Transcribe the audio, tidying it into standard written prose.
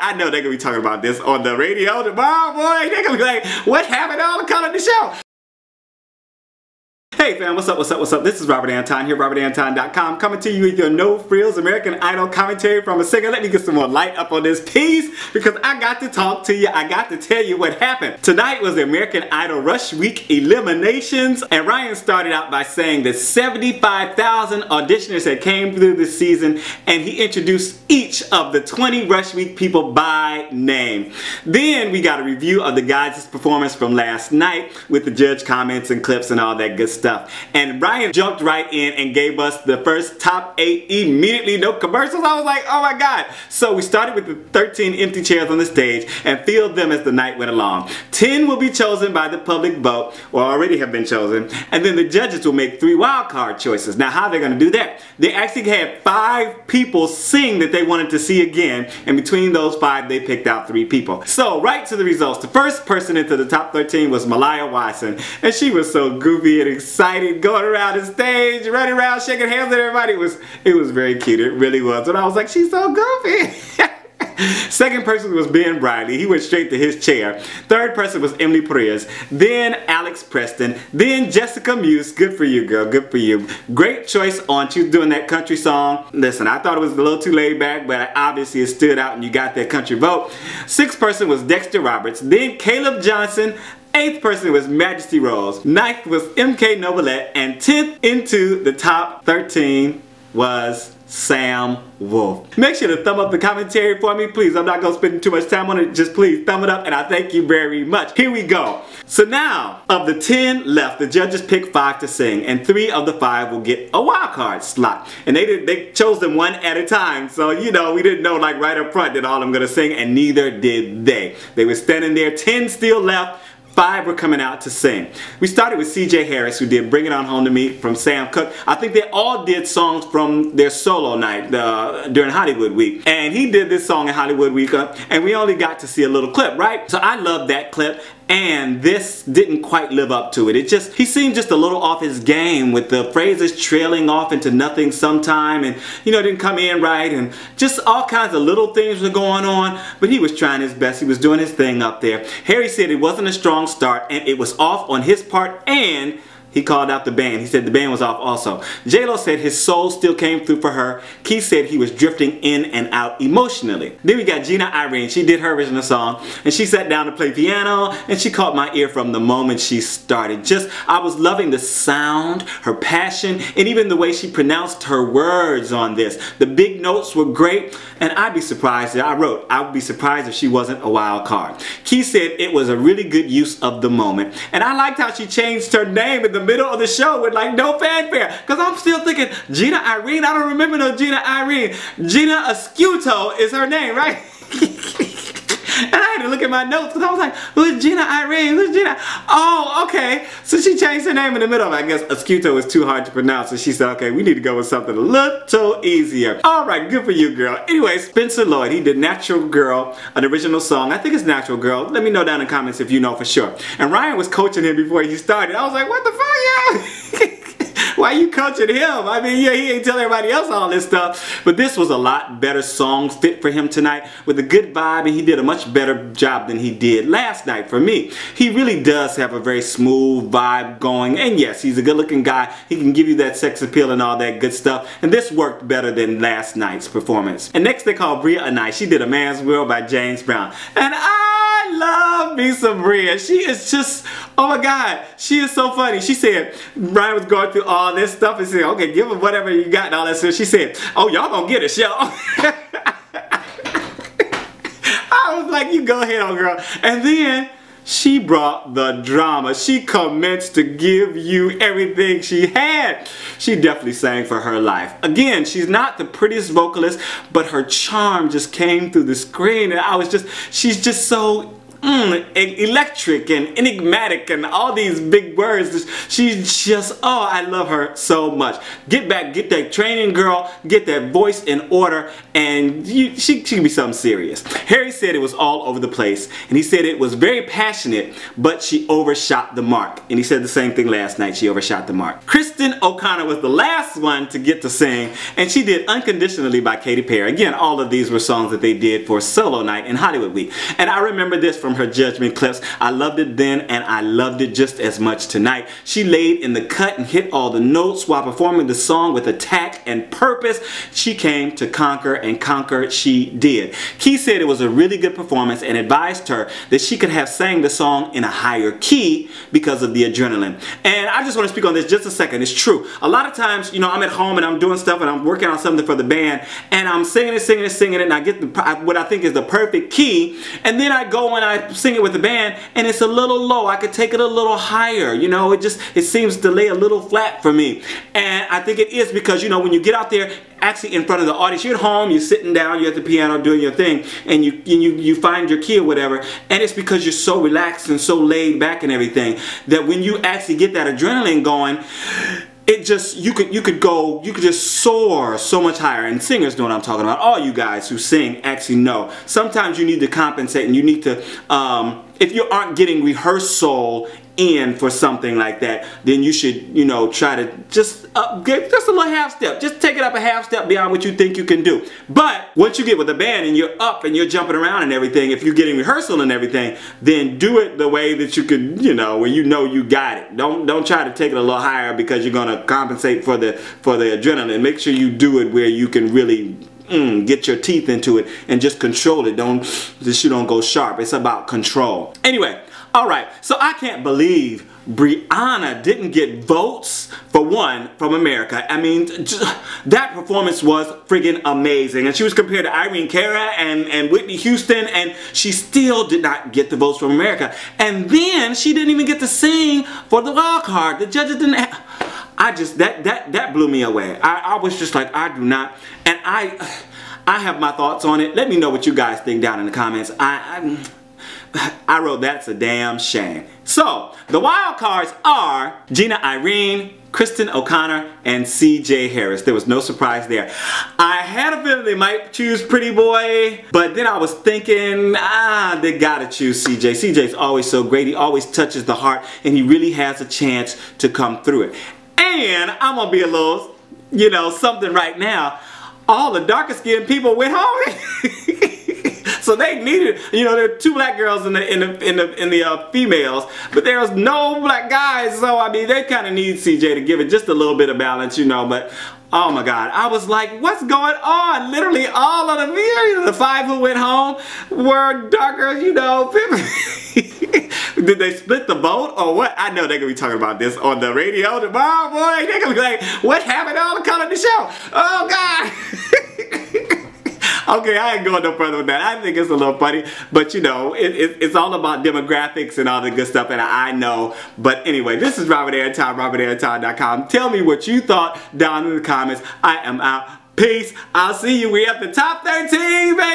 I know they're gonna be talking about this on the radio tomorrow, boy. They're gonna be like, what happened to all the color of the show? Hey fam, what's up, what's up, what's up? This is Robert Anton here, robertantonnyc.com, coming to you with your no-frills American Idol commentary from a singer. Let me get some more light up on this piece because I got to talk to you. I got to tell you what happened. Tonight was the American Idol Rush Week Eliminations, and Ryan started out by saying that 75,000 auditioners had came through this season, and he introduced each of the 20 Rush Week people by name. Then we got a review of the guys' performance from last night with the judge comments and clips and all that good stuff. And Ryan jumped right in and gave us the first top 8 immediately, no commercials. I was like, oh my god. So we started with the 13 empty chairs on the stage and filled them as the night went along. 10 will be chosen by the public vote, or already have been chosen, and then the judges will make 3 wild card choices. Now how they're going to do that? They actually had 5 people sing that they wanted to see again, and between those 5 they picked out 3 people. So right to the results. The first person into the top 13 was Malaya Watson, and she was so goofy and excited, going around the stage, running around, shaking hands with everybody. It was very cute. It really was. And I was like, she's so goofy. Second person was Briley. He went straight to his chair. Third person was Piriz. Then Preston. Then Jessica Meuse. Good for you, girl. Good for you. Great choice on doing that country song. Listen, I thought it was a little too laid back, but obviously it stood out and you got that country vote. Sixth person was Dexter Roberts. Then Caleb Johnson. 8th person was Majesty Rose. 9th was Nobilette. And 10th into the top 13 was Sam Woolf. Make sure to thumb up the commentary for me, please. I'm not going to spend too much time on it. Just please thumb it up, and I thank you very much. Here we go. So now, of the 10 left, the judges picked 5 to sing, and 3 of the 5 will get a wild card slot. And they chose them one at a time, so you know, we didn't know like right up front that all of them going to sing, and neither did they. They were standing there, 10 still left. 5 were coming out to sing. We started with CJ Harris, who did Bring It On Home to Me from Sam Cooke. I think they all did songs from their solo night during Hollywood Week. And he did this song in Hollywood Week, and we only got to see a little clip, right? So I love that clip. And this didn't quite live up to it. He seemed just a little off his game with the phrases trailing off into nothing sometime, and you know, didn't come in right, and just all kinds of little things were going on, but he was trying his best. He was doing his thing up there. Harry said it wasn't a strong start and it was off on his part, and he called out the band. He said the band was off also. J-Lo said his soul still came through for her. Keith said he was drifting in and out emotionally. Then we got Jena Irene. She did her original song, and she sat down to play piano, and she caught my ear from the moment she started. I was loving the sound, her passion, and even the way she pronounced her words on this. The big notes were great, and I'd be surprised, I would be surprised if she wasn't a wild card. Keith said it was a really good use of the moment, and I liked how she changed her name in the middle of the show with like no fanfare, because I'm still thinking Jena Irene. I don't remember no Jena Irene. Jena Iscuto is her name, right? And I had to look at my notes because I was like, who's Jena Irene? Who's Jena? Oh, okay. So she changed her name in the middle of it. I guess Iscuto is too hard to pronounce, so she said, okay, we need to go with something a little easier. Alright, good for you, girl. Anyway, Spencer Lloyd, he did Natural Girl, an original song. I think it's Natural Girl. Let me know down in the comments if you know for sure. And Ryan was coaching him before he started. I was like, what the fuck, y'all? Why you coaching him? I mean, yeah, he ain't telling everybody else all this stuff. But this was a lot better song fit for him tonight with a good vibe, and he did a much better job than he did last night for me. He really does have a very smooth vibe going, and yes, he's a good looking guy. He can give you that sex appeal and all that good stuff, and this worked better than last night's performance. And next they called Bria Anai. She did A Man's World by James Brown. And I love me some Bria. She is just, oh my god, she is so funny. She said, Brian was going through all this stuff and said, okay, give him whatever you got and all that stuff. She said, oh, y'all gonna get a show. I was like, you go ahead, old girl. And then she brought the drama. She commenced to give you everything she had. She definitely sang for her life. Again, she's not the prettiest vocalist, but her charm just came through the screen, and she's just so electric and enigmatic and all these big words. She's just, oh, I love her so much. Get back, get that training, girl, get that voice in order, and she can be something serious. Harry said it was all over the place, and he said it was very passionate, but she overshot the mark. And he said the same thing last night, she overshot the mark. Kristen O'Connor was the last one to get to sing, and she did Unconditionally by Katy Perry. Again, all of these were songs that they did for solo night in Hollywood Week. And I remember this from her Judgement clips. I loved it then, and I loved it just as much tonight. She laid in the cut and hit all the notes while performing the song with attack and purpose. She came to conquer, and conquer she did. Key said it was a really good performance and advised her that she could have sang the song in a higher key because of the adrenaline. And I just want to speak on this just a second. It's true. A lot of times, you know, I'm at home and I'm doing stuff and I'm working on something for the band, and I'm singing it, and I get what I think is the perfect key, and then I go and I sing it with the band and it's a little low. I could take it a little higher, you know, it seems to lay a little flat for me. And I think it is because, you know, when you get out there actually in front of the audience, you're at home, you're sitting down, you're at the piano doing your thing, and you find your key or whatever, and it's because you're so relaxed and so laid back and everything that when you actually get that adrenaline going, it just, you could just soar so much higher. And singers know what I'm talking about. All you guys who sing actually know. Sometimes you need to compensate, and you need to, if you aren't getting rehearsal in for something like that, then you should, you know, try to just get just a little half step. Just take it up a half step beyond what you think you can do. But once you get with the band and you're up and you're jumping around and everything, if you're getting rehearsal and everything, then do it the way that you could, you know, where you know you got it. Don't try to take it a little higher because you're gonna compensate for the adrenaline. Make sure you do it where you can really get your teeth into it and just control it. You don't go sharp. It's about control. Anyway, alright, so I can't believe Brianna didn't get votes for one from America. I mean, that performance was friggin' amazing. And she was compared to Irene Cara and Whitney Houston, and she still did not get the votes from America. And then she didn't even get to sing for the wild card. The judges didn't have, that blew me away. I was just like, I do not, and I have my thoughts on it. Let me know what you guys think down in the comments. I wrote, that's a damn shame. So, the wild cards are Jena Irene, Kristen O'Connor, and CJ Harris. There was no surprise there. I had a feeling they might choose Pretty Boy, but then I was thinking, they gotta choose CJ. CJ's always so great. He always touches the heart, and he really has a chance to come through it. And I'm gonna be a little, you know, something right now. All the darker skinned people went home. So they needed, you know, there are 2 black girls in the females, but there was no black guys. So I mean, they kind of need CJ to give it just a little bit of balance, you know. But oh my God, I was like, what's going on? Literally all of the 5 who went home were darker, you know. Did they split the vote or what? I know they're gonna be talking about this on the radio tomorrow, boy. They're gonna be like, what happened to all the color in the show? Oh God. Okay, I ain't going no further with that. I think it's a little funny, but you know, it's all about demographics and all the good stuff, and I know. But anyway, this is Robert Anton, robertantonnyc.com. Tell me what you thought down in the comments. I am out. Peace. I'll see you. We at the top 13, baby.